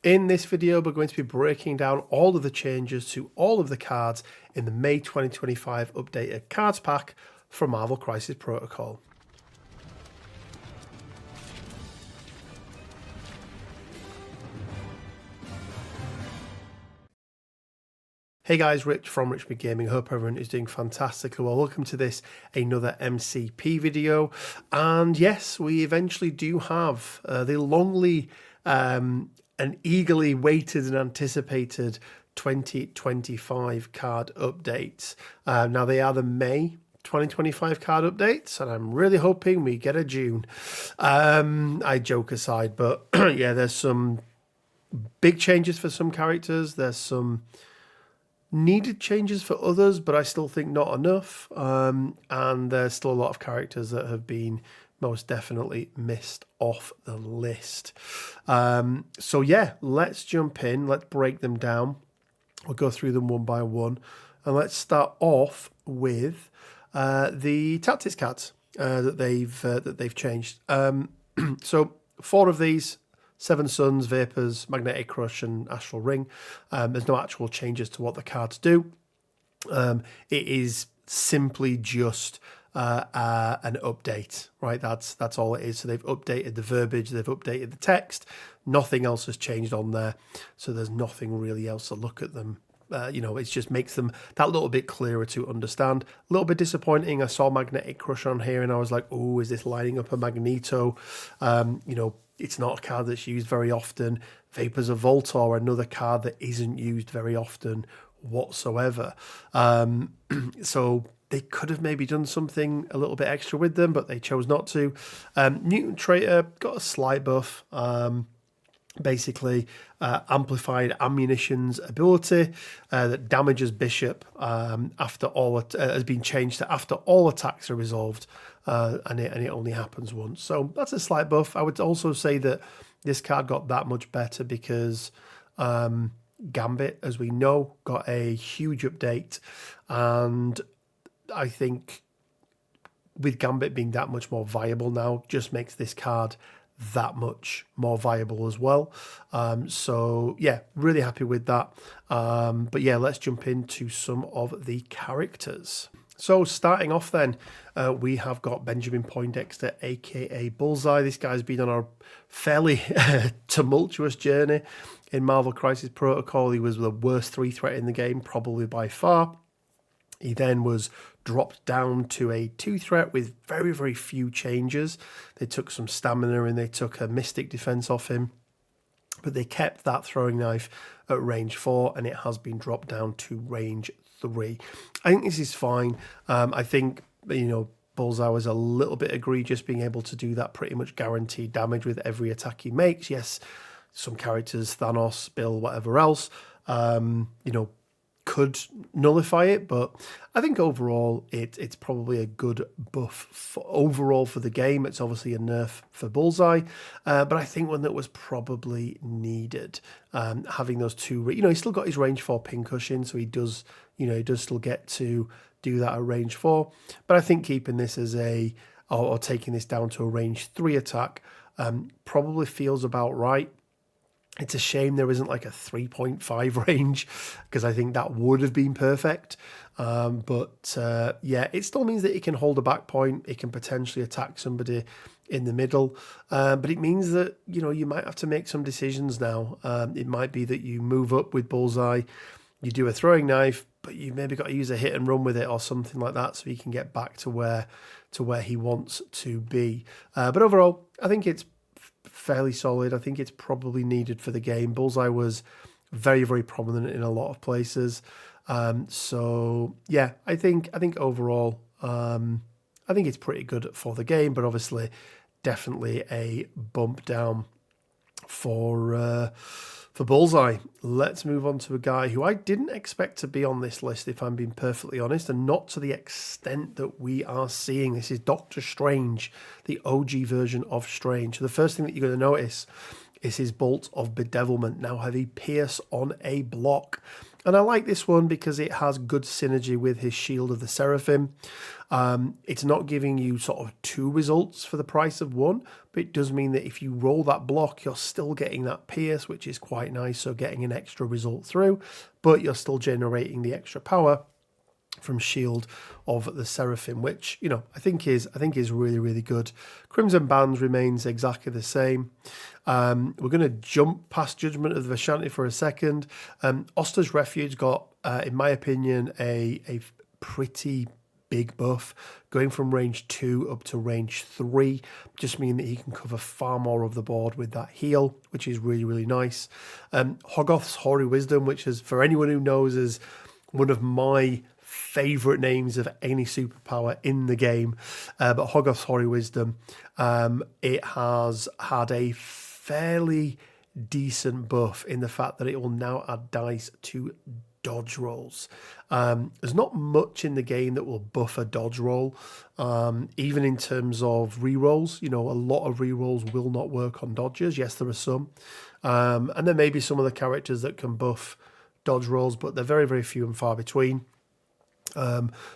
In this video, we're going to be breaking down all of the changes to all of the cards in the May 2025 updated cards pack for Marvel Crisis Protocol. Hey guys, Rich from Richmond Gaming. Hope everyone is doing fantastically well. Welcome to this, another MCP video. And yes, we eventually do have the longly and eagerly waited and anticipated 2025 card updates. Now they are the May 2025 card updates, and I'm really hoping we get a June. I joke aside, but yeah, there's some big changes for some characters. There's some needed changes for others, but I still think not enough. And there's still a lot of characters that have been most definitely missed off the list. So yeah, let's jump in. Let's break them down. We'll go through them one by one. And let's start off with the tactics cards that they've changed. So 4 of these: Seven Suns, Vapors, Magnetic Crush, and Astral Ring. There's no actual changes to what the cards do. It is simply just an update, right? That's all it is. So they've updated the verbiage, they've updated the text. Nothing else has changed on there. So there's nothing really else to look at them. It just makes them that little bit clearer to understand. A little bit disappointing. I saw Magnetic Crush on here and I was like, oh, is this lining up a Magneto? It's not a card that's used very often. Vapors of Voltor, another card that isn't used very often whatsoever. So they could have maybe done something a little bit extra with them, but they chose not to. Mutant Traitor got a slight buff. Basically, amplified ammunition's ability that damages Bishop after all has been changed to after all attacks are resolved, and it only happens once. So that's a slight buff. I would also say that this card got that much better because Gambit, as we know, got a huge update, and I think with Gambit being that much more viable now, just makes this card that much more viable as well. So yeah, really happy with that. But yeah, let's jump into some of the characters. So starting off then, we have got Benjamin Poindexter, aka Bullseye. This guy's been on a fairly tumultuous journey in Marvel Crisis Protocol. He was the worst 3-threat in the game, probably by far. He then was dropped down to a 2-threat with very, very few changes. They took some stamina and they took a mystic defense off him, but they kept that throwing knife at range 4, and it has been dropped down to range 3. I think this is fine. I think, Bullseye was a little bit egregious being able to do that pretty much guaranteed damage with every attack he makes. Yes, some characters, Thanos, Bill, whatever else, could nullify it, but I think overall it's probably a good buff overall for the game. It's obviously a nerf for Bullseye, but I think one that was probably needed. Having those 2, he's still got his range 4 pincushion, so he does still get to do that at range 4. But I think keeping this as or taking this down to a range 3 attack probably feels about right. It's a shame there isn't like a 3.5 range, because I think that would have been perfect. But it still means that it can hold a back point. It can potentially attack somebody in the middle. But it means that, you might have to make some decisions now. It might be that you move up with Bullseye, you do a throwing knife, but you maybe got to use a hit and run with it or something like that so he can get back to where he wants to be. But overall, I think it's fairly solid. I think it's probably needed for the game. Bullseye was very, very prominent in a lot of places. So yeah, I think overall, I think it's pretty good for the game, but obviously definitely a bump down for Bullseye. Let's move on to a guy who I didn't expect to be on this list, if I'm being perfectly honest, and not to the extent that we are seeing. This is Doctor Strange, the OG version of Strange. So the first thing that you're going to notice is his Bolt of Bedevilment, now heavy Pierce on a block. And I like this one because it has good synergy with his Shield of the Seraphim. It's not giving you sort of 2 results for the price of 1, but it does mean that if you roll that block, you're still getting that Pierce, which is quite nice, so getting an extra result through, but you're still generating the extra power from Shield of the Seraphim, which, you know, I think is really, really good. Crimson Bands remains exactly the same. We're going to jump past Judgment of the Vishanti for a second. Oster's Refuge got, in my opinion, a pretty big buff, going from range 2 up to range 3, just mean that he can cover far more of the board with that heal, which is really, really nice. Hoggoth's Hoary Wisdom, which is, for anyone who knows, is one of my favourite names of any superpower in the game, but Hoggoth's Hoary Wisdom, it has had a fairly decent buff in the fact that it will now add dice to dodge rolls. There's not much in the game that will buff a dodge roll, even in terms of rerolls. You know, a lot of rerolls will not work on dodges. Yes, there are some, and there may be some of the characters that can buff dodge rolls, but they're very, very few and far between.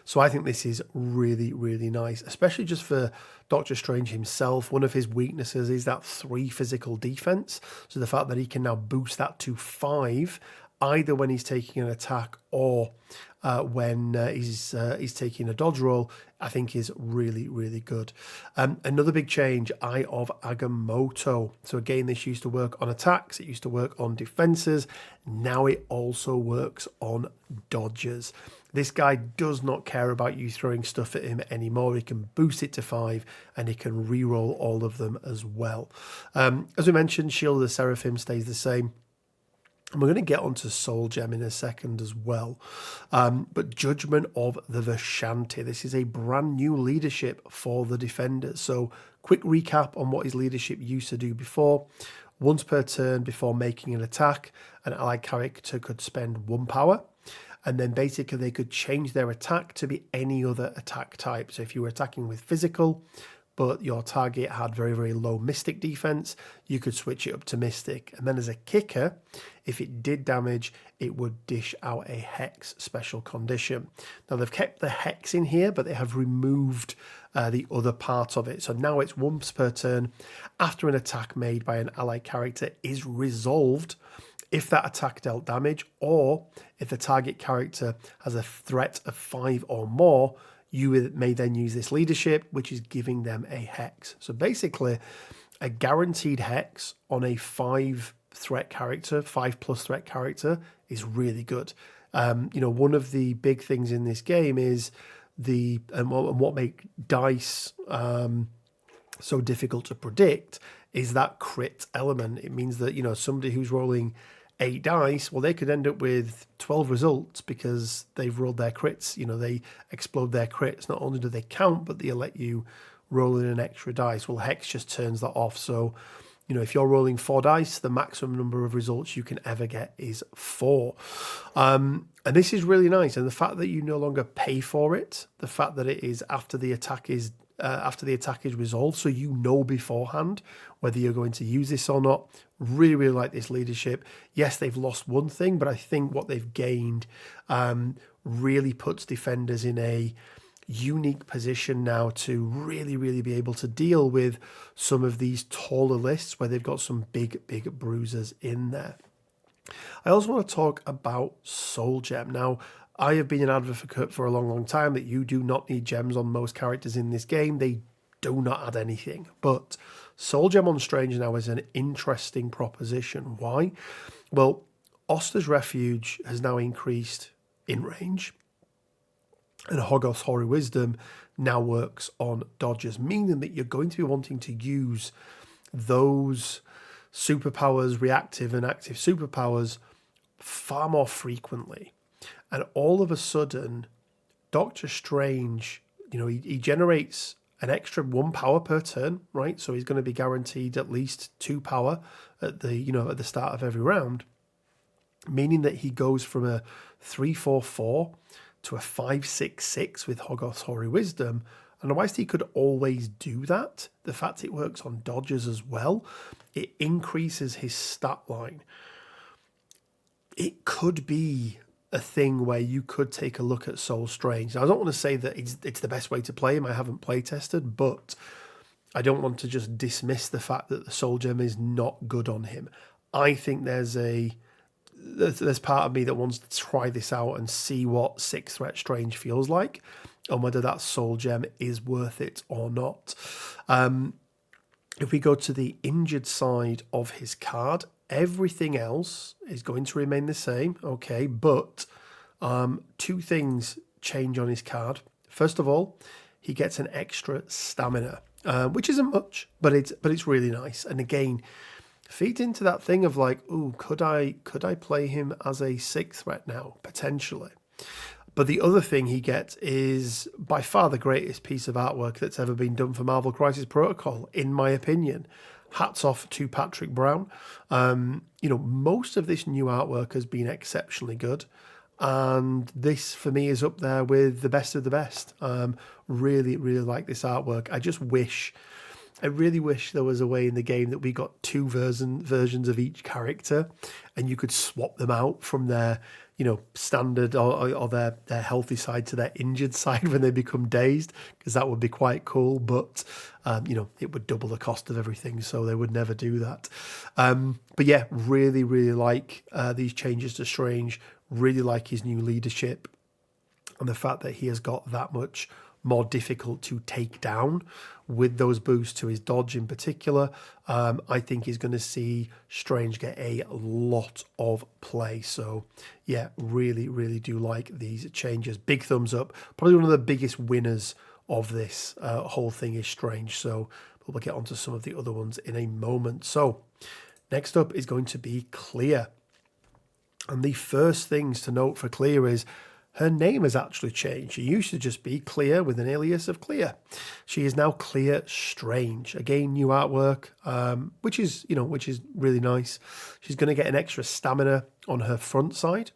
So I think this is really, really nice, especially just for Doctor Strange himself. One of his weaknesses is that 3 physical defense. So the fact that he can now boost that to 5, either when he's taking an attack or when he's taking a dodge roll, I think is really, really good. Another big change, Eye of Agamotto. So again, this used to work on attacks, it used to work on defenses. Now it also works on dodges. This guy does not care about you throwing stuff at him anymore. He can boost it to 5 and he can reroll all of them as well. As we mentioned, Shield of the Seraphim stays the same. And we're going to get onto Soul Gem in a second as well. But Judgment of the Vishanti. This is a brand new leadership for the Defenders. So quick recap on what his leadership used to do before. Once per turn before making an attack, an allied character could spend 1 power. And then basically they could change their attack to be any other attack type. So if you were attacking with physical, but your target had very, very low Mystic defense, you could switch it up to Mystic. And then as a kicker, if it did damage, it would dish out a Hex special condition. Now they've kept the Hex in here, but they have removed the other part of it. So now it's once per turn after an attack made by an allied character is resolved, if that attack dealt damage, or if the target character has a threat of 5 or more, you may then use this leadership, which is giving them a Hex. So basically, a guaranteed Hex on a 5 threat character, 5+ threat character, is really good. You know, one of the big things in this game is and what make dice so difficult to predict is that crit element. It means that, you know, somebody who's rolling 8 dice, well, they could end up with 12 results because they've rolled their crits. You know, they explode their crits. Not only do they count, but they'll let you roll in an extra dice. Well, Hex just turns that off. So, you know, if you're rolling 4 dice, the maximum number of results you can ever get is 4. And this is really nice. And the fact that you no longer pay for it, the fact that it is after the attack is resolved, so you know beforehand whether you're going to use this or not. Really, really like this leadership. Yes, they've lost one thing, but I think what they've gained really puts Defenders in a unique position now to really, really be able to deal with some of these taller lists where they've got some big, big bruisers in there. I also want to talk about Soul Gem. Now, I have been an advocate for a long, long time that you do not need gems on most characters in this game. They do not add anything. But Soul Gem on Strange now is an interesting proposition. Why? Well, Oster's Refuge has now increased in range, and Hoggoth's Hoary Wisdom now works on dodges, meaning that you're going to be wanting to use those superpowers, reactive and active superpowers, far more frequently. And all of a sudden, Doctor Strange, you know, he generates an extra 1 power per turn, right? So he's going to be guaranteed at least 2 power at the start of every round, meaning that he goes from a 3-4-4 to a 5-6-6 with Hoggoth's Hoary Wisdom, And whilst he could always do that, the fact it works on dodges as well, it increases his stat line. It could be a thing where you could take a look at Soul Strange. Now, I don't want to say that it's the best way to play him. I haven't play tested, but I don't want to just dismiss the fact that the Soul Gem is not good on him. I think there's part of me that wants to try this out and see what 6 threat Strange feels like and whether that Soul Gem is worth it or not. If we go to the injured side of his card, everything else is going to remain the same, okay, but 2 things change on his card. First of all, he gets an extra stamina, which isn't much, but it's really nice. And again, feeds into that thing of like, ooh, could I play him as a 6 threat now? Potentially. But the other thing he gets is by far the greatest piece of artwork that's ever been done for Marvel Crisis Protocol, in my opinion. Hats off to Patrick Brown. Most of this new artwork has been exceptionally good. And this, for me, is up there with the best of the best. Really, really like this artwork. I really wish there was a way in the game that we got 2 versions of each character and you could swap them out from their, standard or their healthy side to their injured side when they become dazed, because that would be quite cool. But, it would double the cost of everything, so they would never do that. But yeah, really, really like these changes to Strange, really like his new leadership and the fact that he has got that much more difficult to take down with those boosts to his dodge in particular. I think he's going to see Strange get a lot of play. So yeah, really, really do like these changes. Big thumbs up. Probably one of the biggest winners of this whole thing is Strange. So we'll get onto some of the other ones in a moment. So next up is going to be Clea. And the first things to note for Clea is her name has actually changed. She used to just be Clea with an alias of Clea. She is now Clea Strange. Again, new artwork, which is really nice. She's going to get an extra stamina on her front side.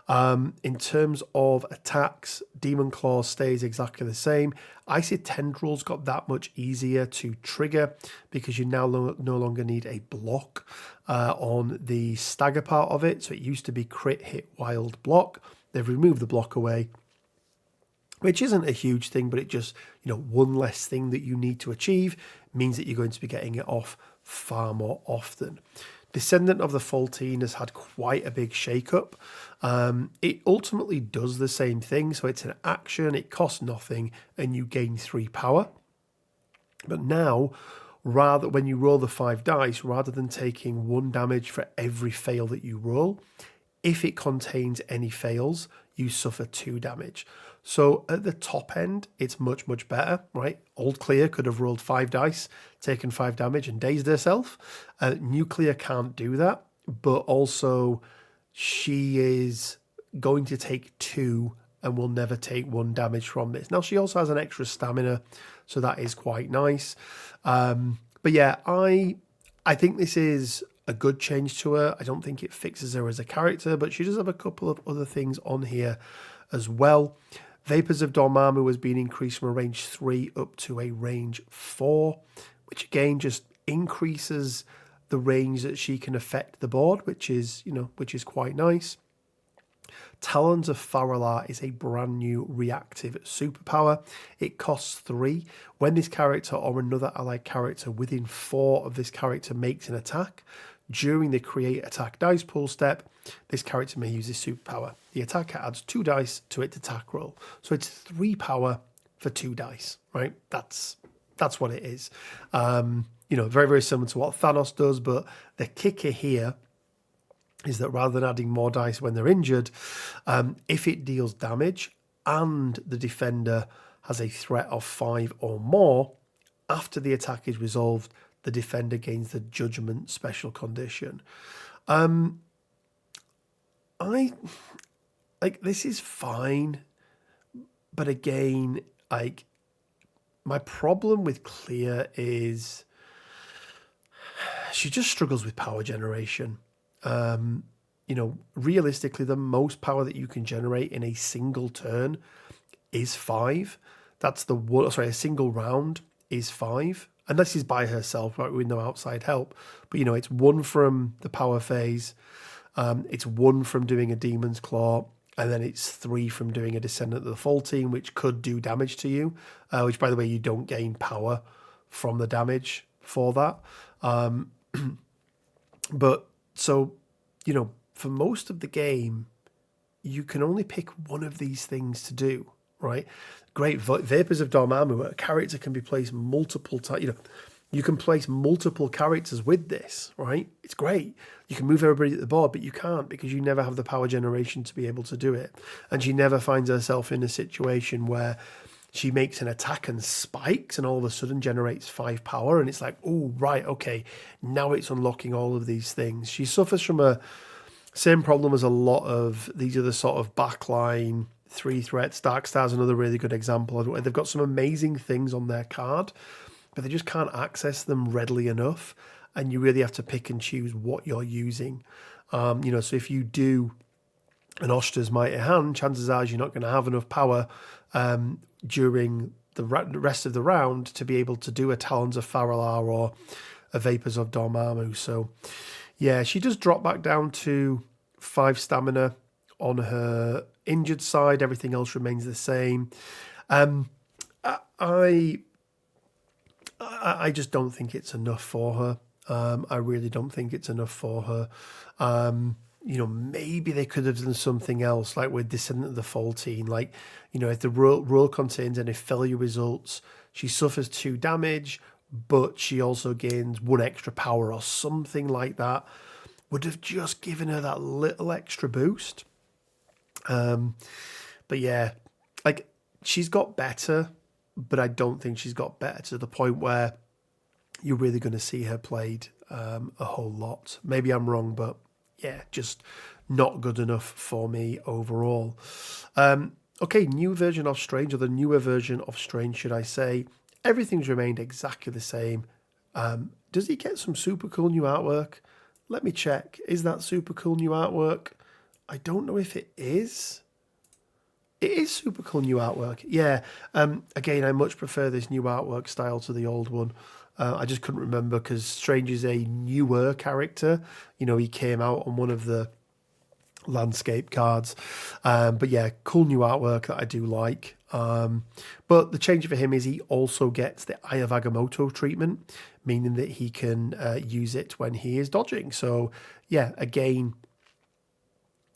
In terms of attacks, Demon Claw stays exactly the same. Icy Tendrils got that much easier to trigger because you now no longer need a block on the stagger part of it. So it used to be crit, hit, wild, block. They've removed the block away, which isn't a huge thing, but it just, one less thing that you need to achieve means that you're going to be getting it off far more often. Descendant of the Faultine has had quite a big shake-up. It ultimately does the same thing, so it's an action, it costs nothing, and you gain 3 power. But now, when you roll the 5 dice, rather than taking 1 damage for every fail that you roll, if it contains any fails, you suffer 2 damage. So at the top end, it's much, much better, right? Old Clea could have rolled 5 dice, taken 5 damage and dazed herself. New Clea can't do that, but also she is going to take 2 and will never take 1 damage from this. Now, she also has an extra stamina, so that is quite nice. But yeah, I think this is a good change to her. I don't think it fixes her as a character, but she does have a couple of other things on here as well. Vapors of Dormammu has been increased from a range 3 up to a range 4, which again just increases the range that she can affect the board, which is quite nice. Talons of Faralar is a brand new reactive superpower. It costs 3. When this character or another allied character within 4 of this character makes an attack, during the create attack dice pool step, this character may use this superpower. The attacker adds 2 dice to its attack roll. So it's 3 power for 2 dice, right? That's what it is. Very, very similar to what Thanos does, but the kicker here is that rather than adding more dice when they're injured, if it deals damage and the defender has a threat of 5 or more, after the attack is resolved, the defender gains the Judgment special condition. This is fine, but again, my problem with Clea is she just struggles with power generation. Realistically, the most power that you can generate in a single turn is 5. That's the one. Sorry, a single round is 5, unless she's by herself, right, with no outside help. But it's 1 from the power phase, it's 1 from doing a Demon's Claw, and then it's 3 from doing a Descendant of the Fall Team, which could do damage to you. Which, by the way, you don't gain power from the damage for that. But so, for most of the game, you can only pick one of these things to do, right? Great. Vapors of Dormammu, where a character can be placed multiple times. You can place multiple characters with this, right? It's great. You can move everybody at the board, but you can't because you never have the power generation to be able to do it. And she never finds herself in a situation where she makes an attack and spikes and all of a sudden generates 5 power. And it's like, oh, right, okay, now it's unlocking all of these things. She suffers from a same problem as a lot of these other sort of backline 3 threats. Darkstar's another really good example. They've got some amazing things on their card, but they just can't access them readily enough. And you really have to pick and choose what you're using. So if you do an Oshta's Mighty Hand, chances are you're not going to have enough power during the rest of the round to be able to do a Talons of Faralar or a Vapors of Dormammu. So, yeah, she does drop back down to 5 stamina on her injured side. Everything else remains the same. I just don't think it's enough for her. I really don't think it's enough for her. Maybe they could have done something else, like with Descendant of the Fall Team. Like, if the roll contains any failure results, she suffers 2 damage, but she also gains 1 extra power or something like that. Would have just given her that little extra boost. But yeah, like, she's got better, but I don't think she's got better to the point where you're really going to see her played a whole lot. Maybe I'm wrong, but yeah, just not good enough for me overall. Okay, new version of Strange, or the newer version of Strange, should I say. Everything's remained exactly the same. Does he get some super cool new artwork? Let me check. Is that super cool new artwork? I don't know if it is. It is super cool new artwork. Yeah. Again, I much prefer this new artwork style to the old one. I just couldn't remember because Strange is a newer character. He came out on one of the landscape cards. But yeah, cool new artwork that I do like. But the change for him is he also gets the Eye of Agamotto treatment, meaning that he can use it when he is dodging. So yeah, again,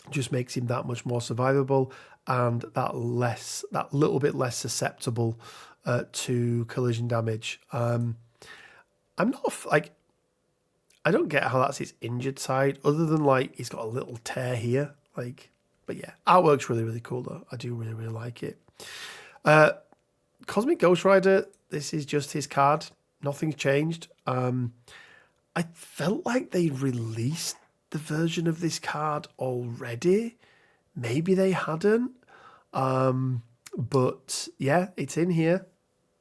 just makes him that much more survivable and that little bit less susceptible to collision damage. I'm not I don't get how that's his injured side, other than he's got a little tear here. But yeah, artwork's really, really cool though. I do really, really like it. Cosmic Ghost Rider, this is just his card. Nothing's changed. I felt like they released the version of this card already. Maybe they hadn't. But yeah, it's in here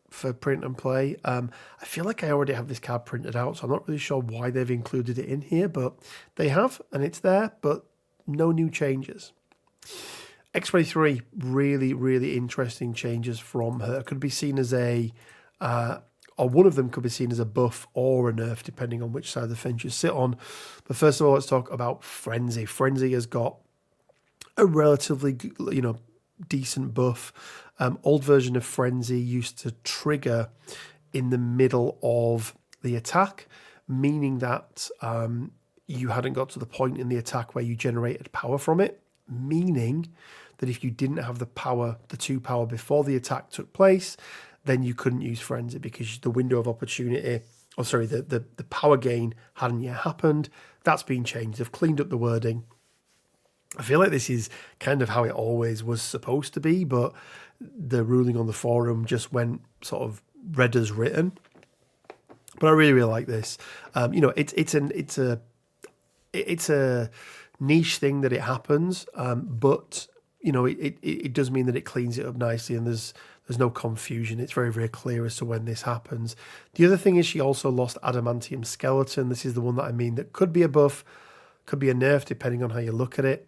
for print and play. I feel like I already have this card printed out, so I'm not really sure why they've included it in here, but they have, and it's there, but no new changes. X-23, really, really interesting changes from her. Could be seen as or one of them could be seen as a buff or a nerf, depending on which side of the fence you sit on. But first of all, let's talk about Frenzy. Frenzy has got a relatively, decent buff. Old version of Frenzy used to trigger in the middle of the attack, meaning that you hadn't got to the point in the attack where you generated power from it, meaning that if you didn't have the 2 power before the attack took place, then you couldn't use Frenzy because the window of opportunity, the power gain hadn't yet happened. That's been changed. They've cleaned up the wording. I feel like this is kind of how it always was supposed to be, but the ruling on the forum just went sort of read as written. But I really, really like this. It's a niche thing that it happens, but it does mean that it cleans it up nicely, and there's no confusion. It's very, very clear as to when this happens. The other thing is she also lost Adamantium Skeleton. This is the one that I mean that could be a buff, could be a nerf, depending on how you look at it.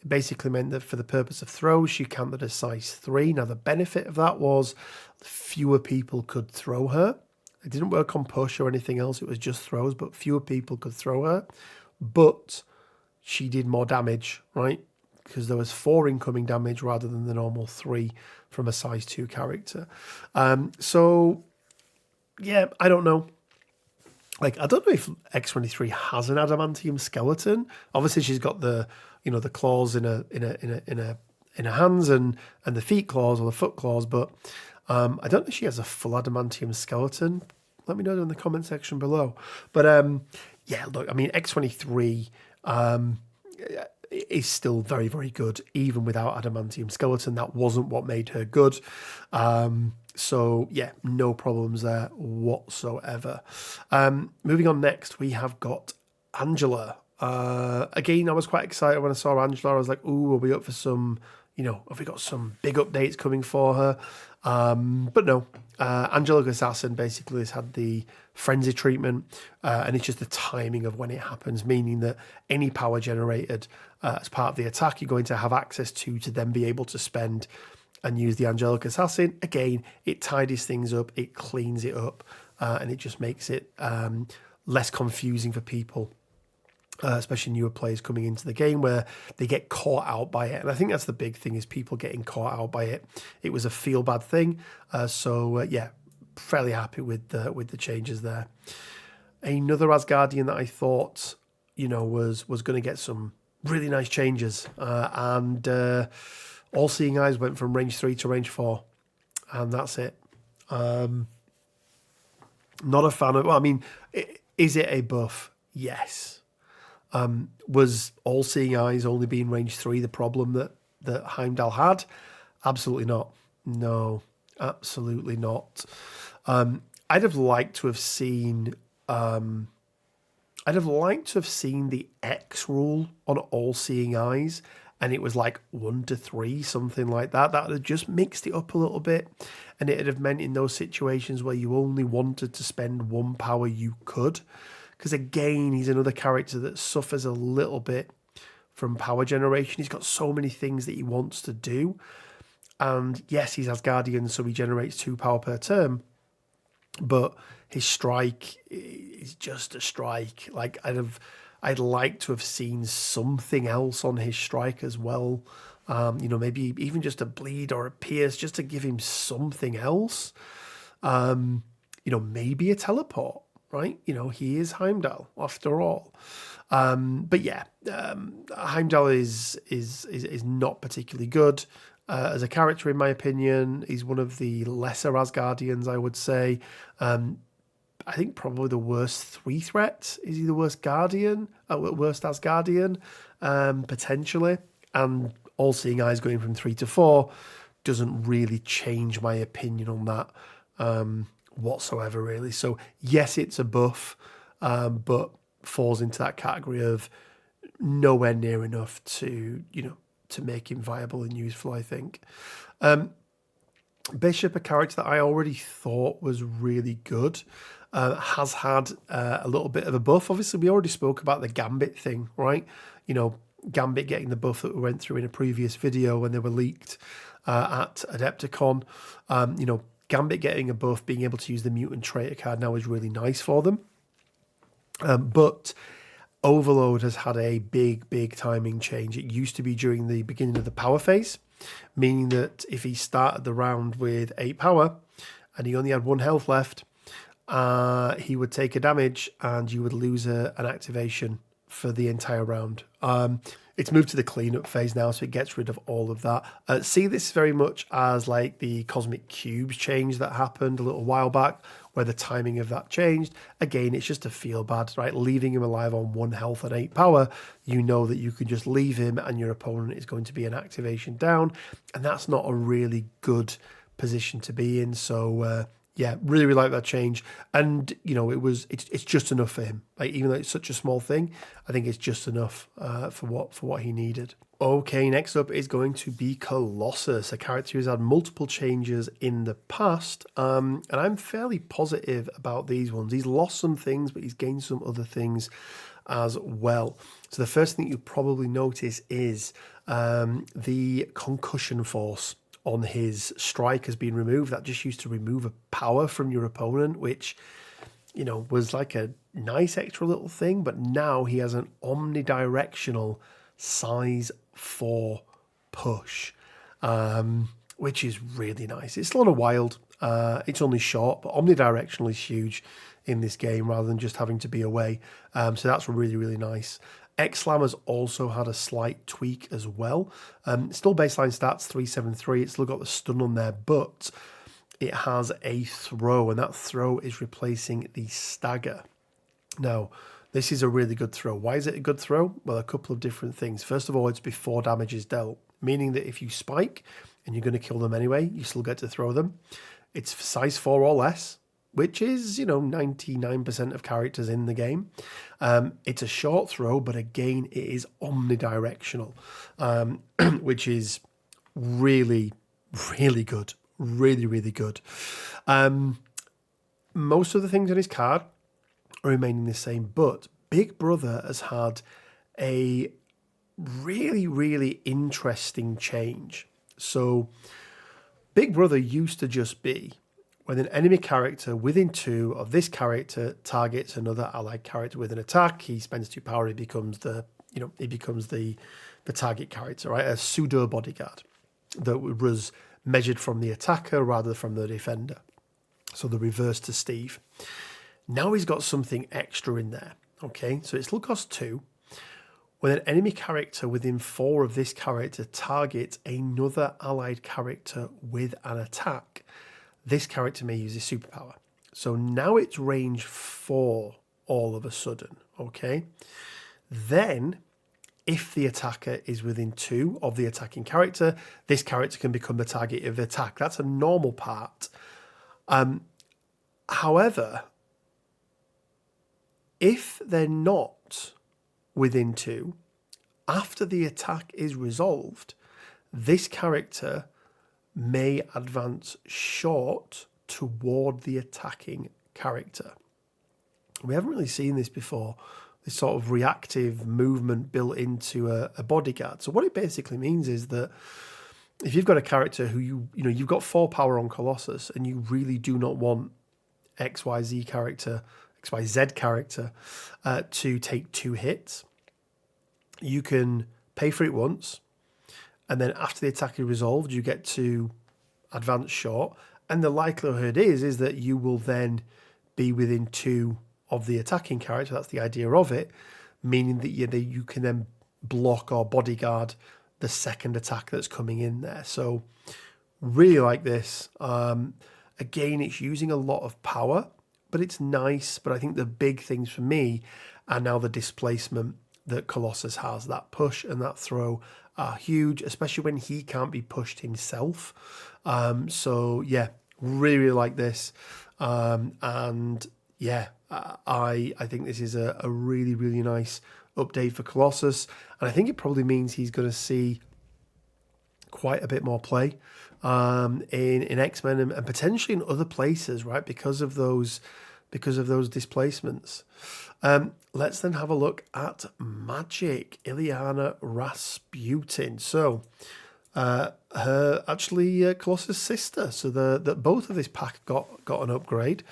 basically meant that for the purpose of throws, she counted as size 3. Now, the benefit of that was fewer people could throw her. It didn't work on push or anything else. It was just throws, but fewer people could throw her. But she did more damage, right? Because there was 4 incoming damage rather than the normal 3 from a size 2 character. So, yeah, I don't know. Like, I don't know if X-23 has an adamantium skeleton. Obviously, she's got the claws in her hands and the feet claws or the foot claws, but I don't know if she has a full adamantium skeleton. Let me know in the comment section below. But yeah, look, I mean, X-23 is still very, very good, even without adamantium skeleton. That wasn't what made her good. So, yeah, no problems there whatsoever. Moving on next, we have got Angela. Again, I was quite excited when I saw Angela. I was like, ooh, we'll be up for some, have we got some big updates coming for her? But no, Angelic Assassin basically has had the frenzy treatment, and it's just the timing of when it happens, meaning that any power generated as part of the attack, you're going to have access to then be able to spend and use the Angelic Assassin. Again, it tidies things up, it cleans it up, and it just makes it less confusing for people, especially newer players coming into the game where they get caught out by it. And I think that's the big thing, is people getting caught out by it. It was a feel-bad thing. So, yeah, fairly happy with the changes there. Another Asgardian that I thought, was going to get some really nice changes. And All-Seeing Eyes went from range 3 to range 4. And that's it. Not a fan of... Well, I mean, is it a buff? Yes. Was All-Seeing Eyes only being range 3 the problem that Heimdall had? Absolutely not. No, absolutely not. I'd have liked to have seen... the X rule on All-Seeing Eyes, and it was like 1 to 3, something like that. That would have just mixed it up a little bit, and it would have meant in those situations where you only wanted to spend 1 power, you could. Because again, he's another character that suffers a little bit from power generation. He's got so many things that he wants to do. And yes, he's Asgardian, so he generates 2 power per turn. But his strike is just a strike. Like, I'd like to have seen something else on his strike as well. Maybe even just a bleed or a pierce, just to give him something else. Maybe a teleport. Right, he is Heimdall after all. But yeah, Heimdall is not particularly good as a character, in my opinion. He's one of the lesser Asgardians, I would say. I think probably the worst 3 threat. Is he the worst Guardian? Worst Asgardian, potentially. And All-Seeing Eyes going from 3 to 4 doesn't really change my opinion on that. Whatsoever, really. So yes, it's a buff, but falls into that category of nowhere near enough to make him viable and useful, I think. Bishop, a character that I already thought was really good, has had a little bit of a buff. Obviously, we already spoke about the Gambit thing, right? Gambit getting the buff that we went through in a previous video when they were leaked at Adepticon. Gambit getting a buff, being able to use the Mutant Traitor card now is really nice for them. But Overload has had a big timing change. It used to be during the beginning of the power phase, meaning that if he started the round with 8 power and he only had 1 health left, he would take a damage and you would lose an activation for the entire round. It's moved to the cleanup phase now, so it gets rid of all of that. See this very much as like the Cosmic Cubes change that happened a little while back, where the timing of that changed. Again, it's just a feel bad, right? Leaving him alive on 1 health and 8 power, you know that you can just leave him and your opponent is going to be an activation down, and that's not a really good position to be in. So yeah, really like that change. And, it's just enough for him. Like, even though it's such a small thing, I think it's just enough for what he needed. Okay, next up is going to be Colossus, a character who's had multiple changes in the past. And I'm fairly positive about these ones. He's lost some things, but he's gained some other things. as well. So the first thing you probably notice is the concussion force on his strike has been removed. That just used to remove a power from your opponent, which, you know, was like a nice extra little thing, but now he has an omnidirectional size 4 push, which is really nice. It's a lot of wild. It's only short, but omnidirectional is huge in this game rather than just having to be away. So that's really, really nice. X-Slam has also had a slight tweak as well. Still baseline stats, 373. It's still got the stun on there, but it has a throw, and that throw is replacing the stagger. Now, this is a really good throw. Why is it a good throw? Well, a couple of different things. First of all, it's before damage is dealt, meaning that if you spike and you're going to kill them anyway, you still get to throw them. It's size 4 or less, which is, 99% of characters in the game. It's a short throw, but again, it is omnidirectional, which is really, really good. Really, really good. Most of the things on his card are remaining the same, but Big Brother has had a really, really interesting change. So Big Brother used to just be when an enemy character within 2 of this character targets another allied character with an attack, he spends 2 power, he becomes the target character, right? A pseudo bodyguard that was measured from the attacker rather than from the defender. So the reverse to Steve. Now he's got something extra in there. Okay, so it still costs 2. When an enemy character within 4 of this character targets another allied character with an attack, this character may use his superpower. So now it's range 4 all of a sudden. Okay, then if the attacker is within 2 of the attacking character, this character can become the target of the attack. That's a normal part. However, if they're not within 2, after the attack is resolved, this character may advance short toward the attacking character. We haven't really seen this before, this sort of reactive movement built into a bodyguard. So what it basically means is that if you've got a character who you've got 4 power on Colossus and you really do not want XYZ character to take 2 hits, you can pay for it once, and then after the attack is resolved, you get to advance short, and the likelihood is that you will then be within 2 of the attacking character. That's the idea of it, meaning that you can then block or bodyguard the second attack that's coming in there. So really like this. Again, it's using a lot of power, but it's nice. But I think the big things for me are now the displacement that Colossus has. That push and that throw are huge, especially when he can't be pushed himself. So yeah, really, really like this. And yeah, I think this is a really, really nice update for Colossus. And I think it probably means he's going to see quite a bit more play in X-Men and potentially in other places, right? Because of those displacements. Let's then have a look at Magic, Ileana Rasputin. So her actually Colossus' sister. So that both of this pack got an upgrade.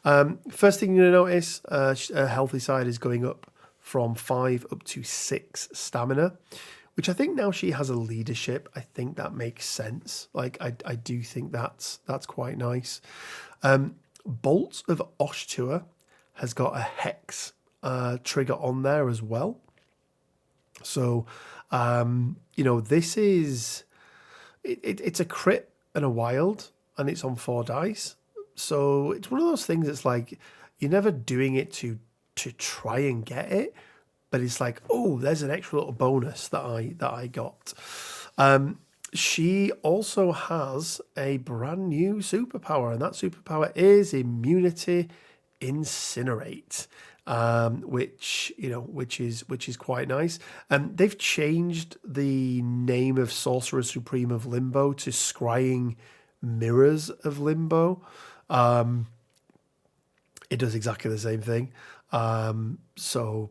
First thing you're going to notice, her healthy side is going up from 5 up to 6 stamina, which I think now she has a leadership. I think that makes sense. Like I do think that's quite nice. Bolt of Oshtua has got a hex trigger on there as well. So this is it's a crit and a wild, and it's on 4 dice. So it's one of those things that's like you're never doing it to try and get it, but it's like, oh, there's an extra little bonus that I got. She also has a brand new superpower, and that superpower is Immunity Incinerate, which is quite nice. They've changed the name of Sorcerer Supreme of Limbo to Scrying Mirrors of Limbo. It does exactly the same thing. So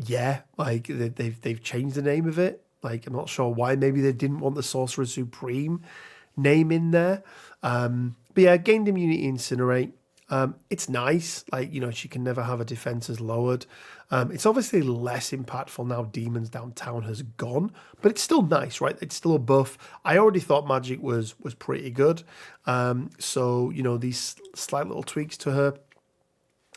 yeah, like they've changed the name of it. Like, I'm not sure why. Maybe they didn't want the Sorcerer Supreme name in there. But yeah, gained immunity Incinerate. It's nice. Like, she can never have her defenses lowered. It's obviously less impactful now Demons Downtown has gone, but it's still nice, right? It's still a buff. I already thought magic was pretty good. So, these slight little tweaks to her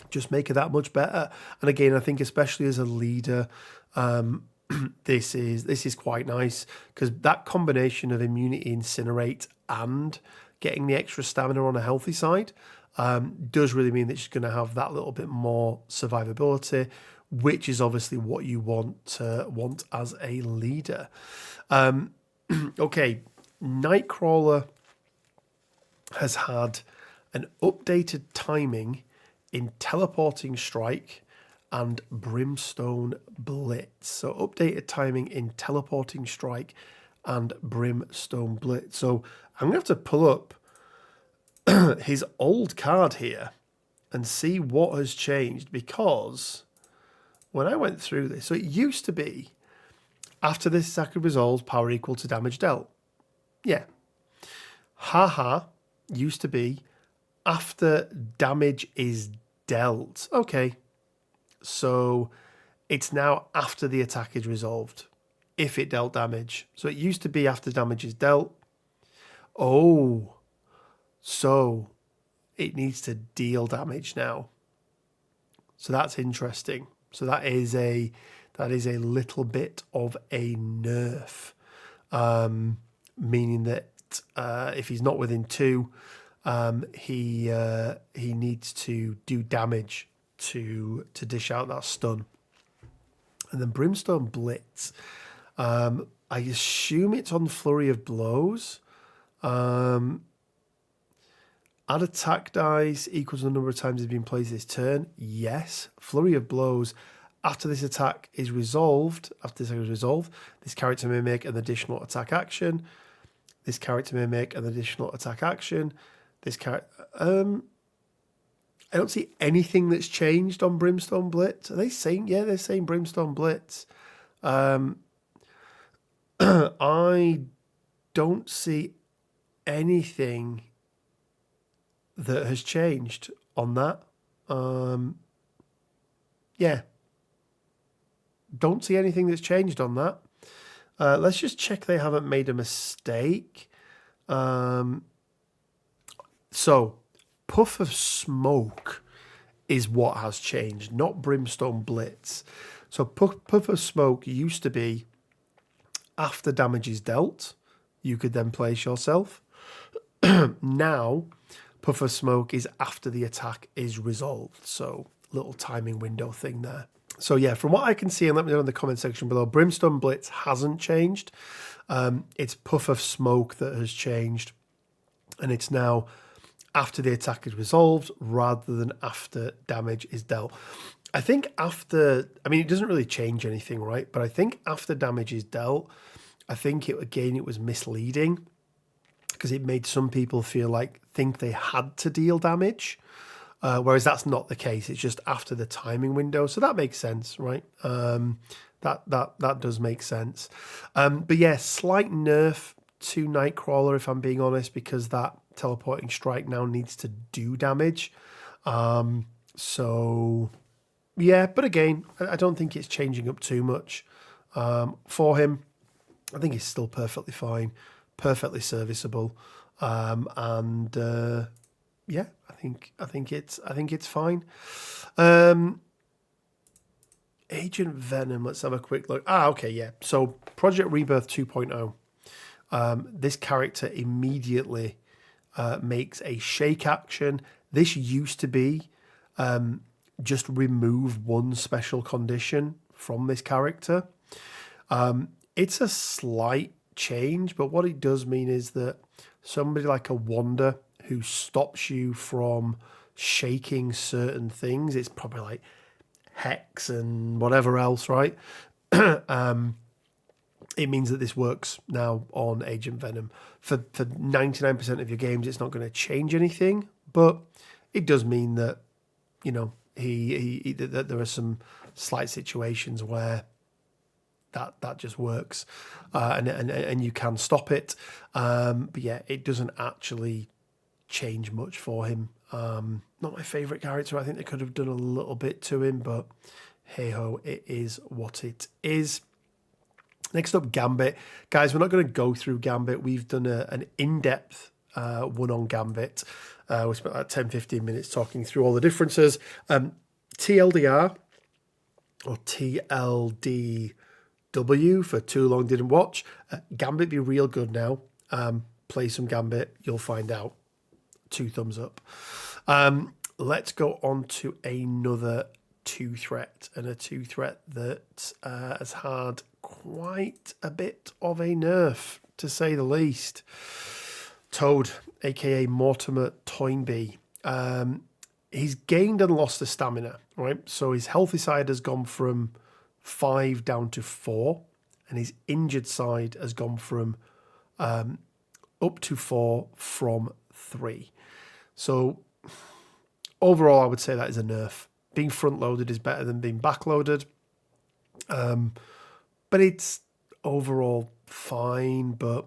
just make it that much better. And again, I think especially as a leader, this is quite nice, because that combination of immunity Incinerate and getting the extra stamina on a healthy side does really mean that she's going to have that little bit more survivability, which is obviously what you want as a leader. Okay, Nightcrawler has had an updated timing in Teleporting Strike and Brimstone Blitz. So updated timing in Teleporting Strike and Brimstone Blitz. So I'm going to have to pull up his old card here and see what has changed, because when I went through this, so it used to be after this attack resolves, power equal to damage dealt. Yeah. Haha used to be after damage is dealt. Okay. So it's now after the attack is resolved, if it dealt damage. So it used to be after damage is dealt. Oh, so it needs to deal damage now. So that's interesting. So that is a little bit of a nerf, meaning that if he's not within 2, he needs to do damage to dish out that stun. And then Brimstone Blitz, I assume it's on Flurry of Blows. Add attack dice equals the number of times it's been played this turn. Yes. Flurry of Blows. After this attack is resolved, this character may make an additional attack action. This character may make an additional attack action. This character... I don't see anything that's changed on Brimstone Blitz. Are they saying... Yeah, they're saying Brimstone Blitz. I don't see anything that has changed on that. Yeah. Don't see anything that's changed on that. Let's just check they haven't made a mistake. So, Puff of Smoke is what has changed, not Brimstone Blitz. So Puff of Smoke used to be after damage is dealt, you could then place yourself. Now, Puff of Smoke is after the attack is resolved. So, little timing window thing there. So yeah, from what I can see, and let me know in the comment section below, Brimstone Blitz hasn't changed. It's Puff of Smoke that has changed. And it's now after the attack is resolved rather than after damage is dealt. I think after, I mean, it doesn't really change anything, right? But I think after damage is dealt, I think it was misleading, because it made some people think they had to deal damage. Whereas that's not the case. It's just after the timing window. So that makes sense, right? That does make sense. But yeah, slight nerf to Nightcrawler, if I'm being honest, because that Teleporting Strike now needs to do damage. So yeah, but again, I don't think it's changing up too much for him. I think he's still perfectly fine, perfectly serviceable, and yeah, I think it's fine. Agent Venom. Let's have a quick look. Okay, yeah. So Project Rebirth 2.0. This character immediately makes a shake action. This used to be just remove one special condition from this character. It's a slight change, but what it does mean is that somebody like a Wanda who stops you from shaking certain things, it's probably like Hex and whatever else, right? It means that this works now on Agent Venom. For 99% of your games, it's not going to change anything, but it does mean that, that there are some slight situations where that just works, and you can stop it. But yeah, it doesn't actually change much for him. Not my favourite character. I think they could have done a little bit to him, but hey ho, it is what it is. Next up, Gambit. Guys, we're not going to go through Gambit. We've done an in-depth one on Gambit. We spent like 10-15 minutes talking through all the differences. TLDR, or TLDW for Too Long Didn't Watch. Gambit be real good now. Play some Gambit, you'll find out. 2 thumbs up. Let's go on to another 2 threat, and a 2 threat that has had quite a bit of a nerf, to say the least. Toad, aka Mortimer Toynbee. He's gained and lost the stamina, right? So his healthy side has gone from 5 down to 4, and his injured side has gone from up to 4 from 3. So overall, I would say that is a nerf. Being front-loaded is better than being back-loaded. But it's overall fine. But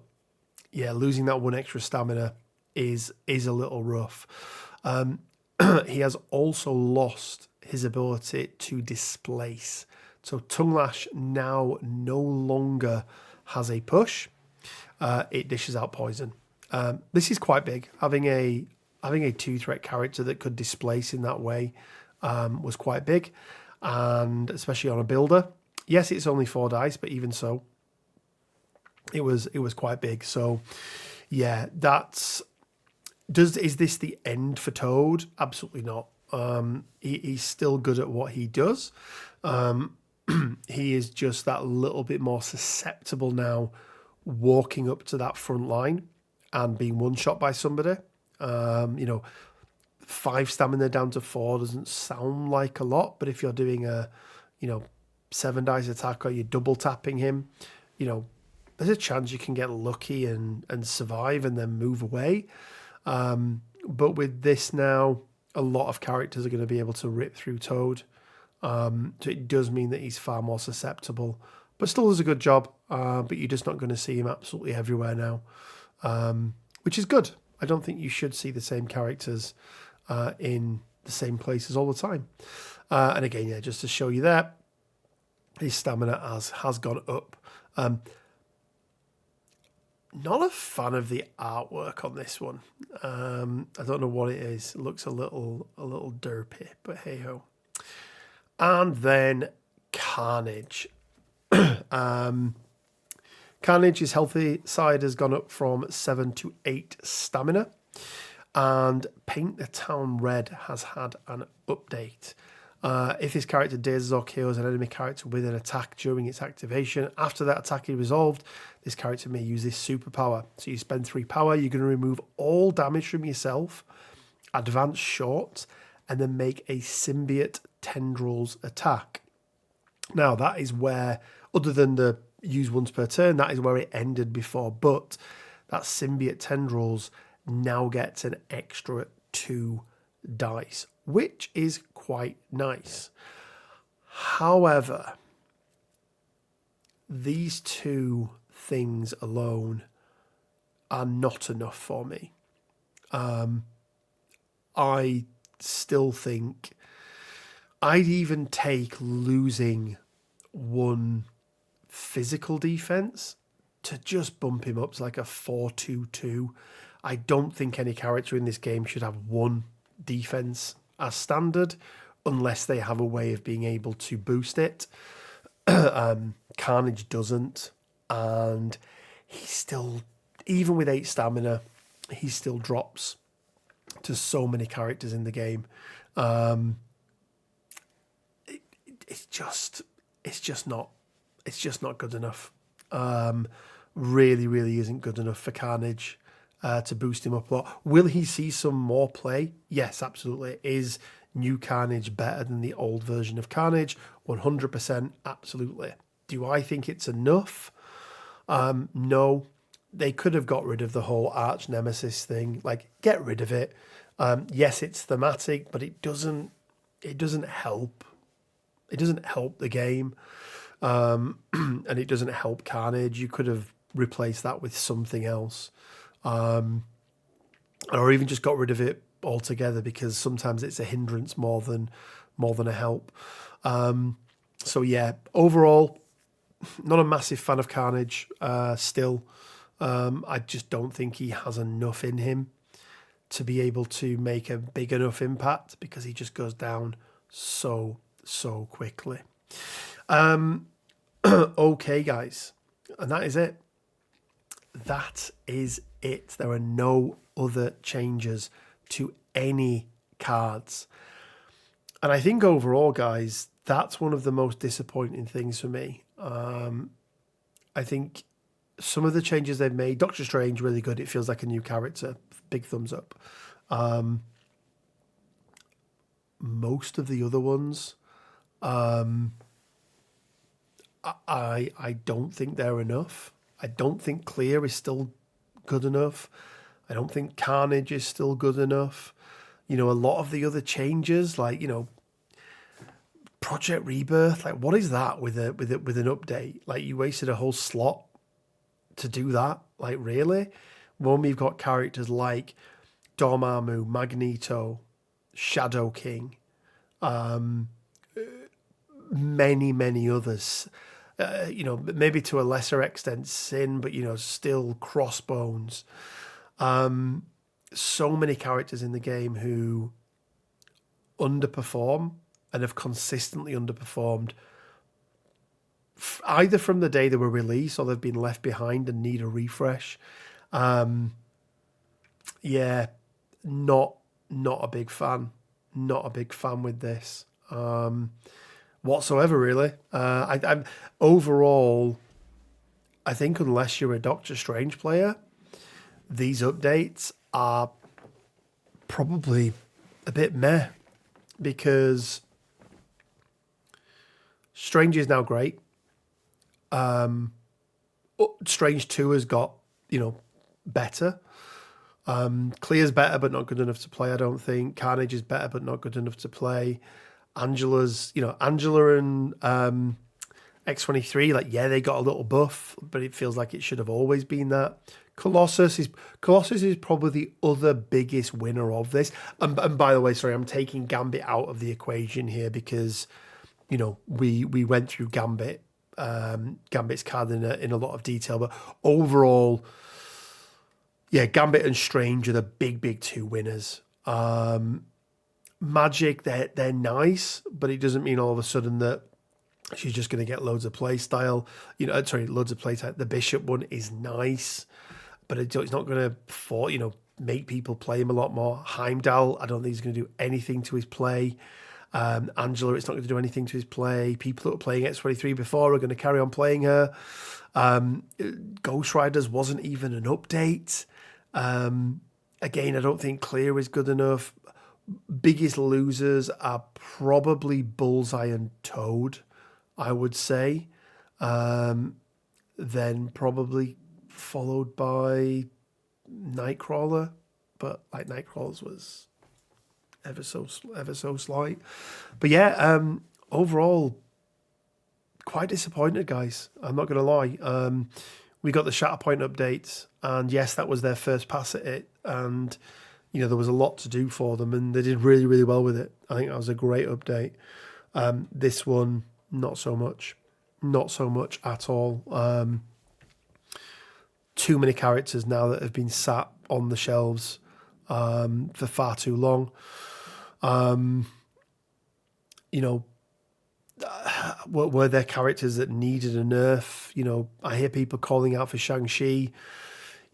yeah, losing that 1 extra stamina is a little rough. He has also lost his ability to displace. So Tongue Lash now no longer has a push. It dishes out poison. This is quite big. Having a 2-threat character that could displace in that way was quite big, and especially on a builder. Yes, it's only 4 dice, but even so, it was quite big. So yeah, is this the end for Toad? Absolutely not. He's still good at what he does. He is just that little bit more susceptible now, walking up to that front line and being one-shot by somebody. 5 stamina down to 4 doesn't sound like a lot, but if you're doing a 7 dice attack, or you're double tapping him, there's a chance you can get lucky and survive and then move away. But with this now, a lot of characters are going to be able to rip through Toad. So it does mean that he's far more susceptible, but still does a good job. But you're just not going to see him absolutely everywhere now, which is good. I don't think you should see the same characters in the same places all the time. And again, yeah, just to show you that, his stamina has gone up. Not a fan of the artwork on this one. I don't know what it is. It looks a little derpy, but hey ho. And then Carnage. Carnage's healthy side has gone up from 7 to 8 stamina. And Paint the Town Red has had an update. If this character dazes or kills an enemy character with an attack during its activation, after that attack is resolved, this character may use this superpower. So you spend 3 power, you're going to remove all damage from yourself, advance short, and then make a symbiote tendrils attack. Now, that is where, other than the use once per turn, that is where it ended before, but that symbiote tendrils now gets an extra 2 dice, which is quite nice. However, these 2 things alone are not enough for me. I still think I'd even take losing 1 physical defense to just bump him up to like a 4-2-2. I don't think any character in this game should have 1 defense as standard unless they have a way of being able to boost it. Carnage doesn't, and he still, even with 8 stamina, he still drops to so many characters in the game. It's just not good enough. Really isn't good enough for Carnage to boost him up a lot. Will he see some more play? Yes, absolutely. Is new Carnage better than the old version of Carnage? 100%, absolutely. Do I think it's enough? No. They could have got rid of the whole arch nemesis thing. Like, get rid of it. Yes, it's thematic, but it doesn't help help the game, and it doesn't help Carnage. You could have replaced that with something else, or even just got rid of it altogether, because sometimes it's a hindrance more than a help. So yeah, overall, not a massive fan of Carnage. Still, I just don't think he has enough in him to be able to make a big enough impact, because he just goes down so quickly. Okay, guys, and that is it. That is it. There are no other changes to any cards. And I think overall, guys, that's one of the most disappointing things for me. I think some of the changes they've made, Doctor Strange, really good. It feels like a new character. Big thumbs up. Most of the other ones, I don't think they're enough. I don't think Clea is still good enough. I don't think Carnage is still good enough. A lot of the other changes, like, Project Rebirth, like, what is that with an update? Like, you wasted a whole slot to do that. Like, really? When we've got characters like Dormammu, Magneto, Shadow King, many others. Maybe to a lesser extent Sin, but still Crossbones. So many characters in the game who underperform and have consistently underperformed, either from the day they were released or they've been left behind and need a refresh. Yeah, not a big fan. Not a big fan with this whatsoever, really. I'm overall, I think unless you're a Doctor Strange player, these updates are probably a bit meh, because Strange is now great. Strange 2 has got, better. Clea's better, but not good enough to play, I don't think. Carnage is better, but not good enough to play. Angela and X-23, like, yeah, they got a little buff, but it feels like it should have always been that. Colossus is probably the other biggest winner of this. And by the way, sorry, I'm taking Gambit out of the equation here, because, we went through Gambit's card in a lot of detail, but overall, yeah, Gambit and Strange are the big two winners. Magic, they're nice, but it doesn't mean all of a sudden that she's just going to get loads of play style. Loads of play type. The Bishop one is nice, but it's not going to make people play him a lot more. Heimdall, I don't think he's going to do anything to his play. Angela, it's not going to do anything to his play. People that were playing X-23 before are going to carry on playing her. Ghost Riders wasn't even an update. Again, I don't think Clea is good enough. Biggest losers are probably Bullseye and Toad, I would say. Then probably followed by Nightcrawler, but like Nightcrawler's was ever so slight. But yeah, overall, quite disappointed, guys. I'm not going to lie. We got the Shatterpoint updates, and yes, that was their first pass at it, and there was a lot to do for them, and they did really, really well with it. I think that was a great update. This one, not so much at all. Too many characters now that have been sat on the shelves for far too long. Were there characters that needed a nerf? I hear people calling out for Shang-Chi.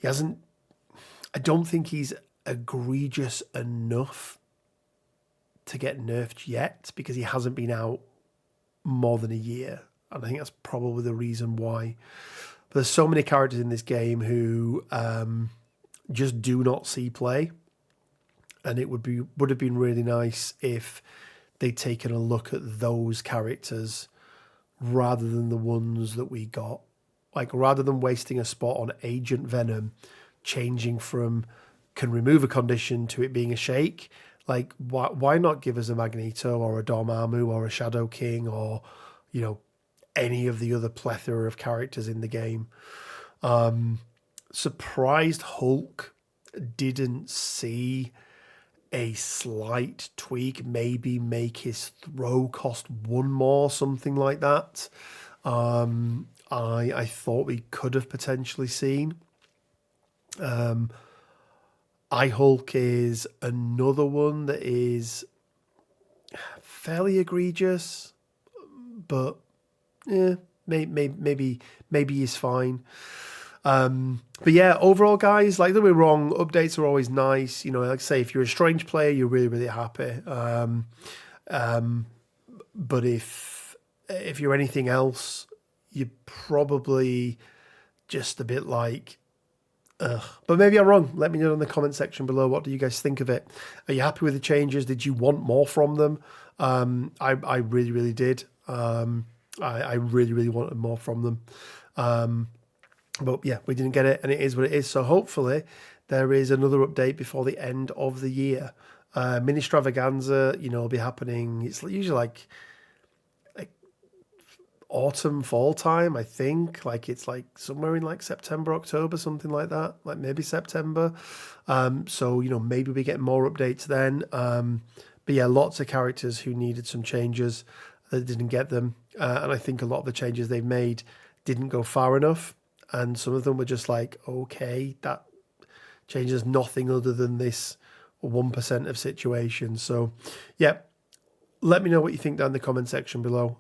I don't think he's egregious enough to get nerfed yet, because he hasn't been out more than a year, and I think that's probably the reason why. But there's so many characters in this game who just do not see play, and it would have been really nice if they'd taken a look at those characters rather than the ones that we got. Like, rather than wasting a spot on Agent Venom, changing from can remove a condition to it being a shake, Like, why not give us a Magneto or a Dormammu or a Shadow King or, you know, any of the other plethora of characters in the game? Surprised Hulk didn't see a slight tweak, maybe make his throw cost 1 more, something like that. I thought we could have potentially seen. I Hulk is another one that is fairly egregious, but yeah, maybe he's fine. But yeah, overall, guys, like, don't be wrong, updates are always nice. You know, like I say, if you're a Strange player, you're really, really happy. But if you're anything else, you're probably just a bit like, ugh. But maybe I'm wrong. Let me know in the comment section below. What do you guys think of it? Are you happy with the changes? Did you want more from them? I really, really did. I really, really wanted more from them. But yeah, we didn't get it, and it is what it is. So hopefully there is another update before the end of the year. Mini Stravaganza, you know, will be happening. It's usually like autumn, fall time, I think. Like, it's like somewhere in like September, October, something like that. Like maybe September. So, you know, maybe we get more updates then. But yeah, lots of characters who needed some changes that didn't get them. And I think a lot of the changes they've made didn't go far enough. And some of them were just like, okay, that changes nothing other than this 1% of situations. So, yeah, let me know what you think down in the comment section below.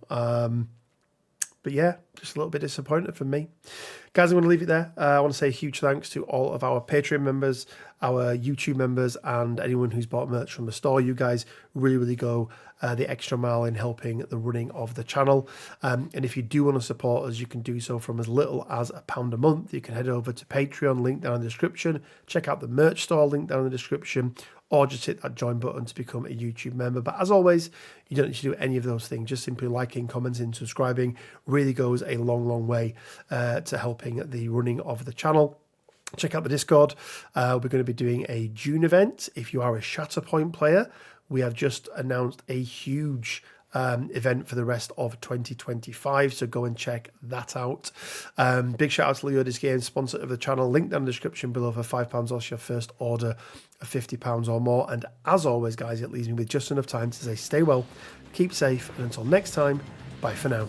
But yeah, just a little bit disappointed from me. Guys, I'm going to leave it there. I want to say a huge thanks to all of our Patreon members, our YouTube members, and anyone who's bought merch from the store. You guys really, really go the extra mile in helping the running of the channel. And if you do want to support us, you can do so from as little as £1 a month. You can head over to Patreon, link down in the description. Check out the merch store, link down in the description. Or just hit that join button to become a YouTube member. But as always, you don't need to do any of those things. Just simply liking, commenting, subscribing really goes a long, long way to helping the running of the channel. Check out the Discord. We're going to be doing a June event. If you are a Shatterpoint player, we have just announced a huge event for the rest of 2025, so go and check that out. Big shout out to Leodis Games, sponsor of the channel. Link down in the description below for £5 off your first order of £50 or more. And as always, guys, it leaves me with just enough time to say stay well, keep safe, and until next time, bye for now.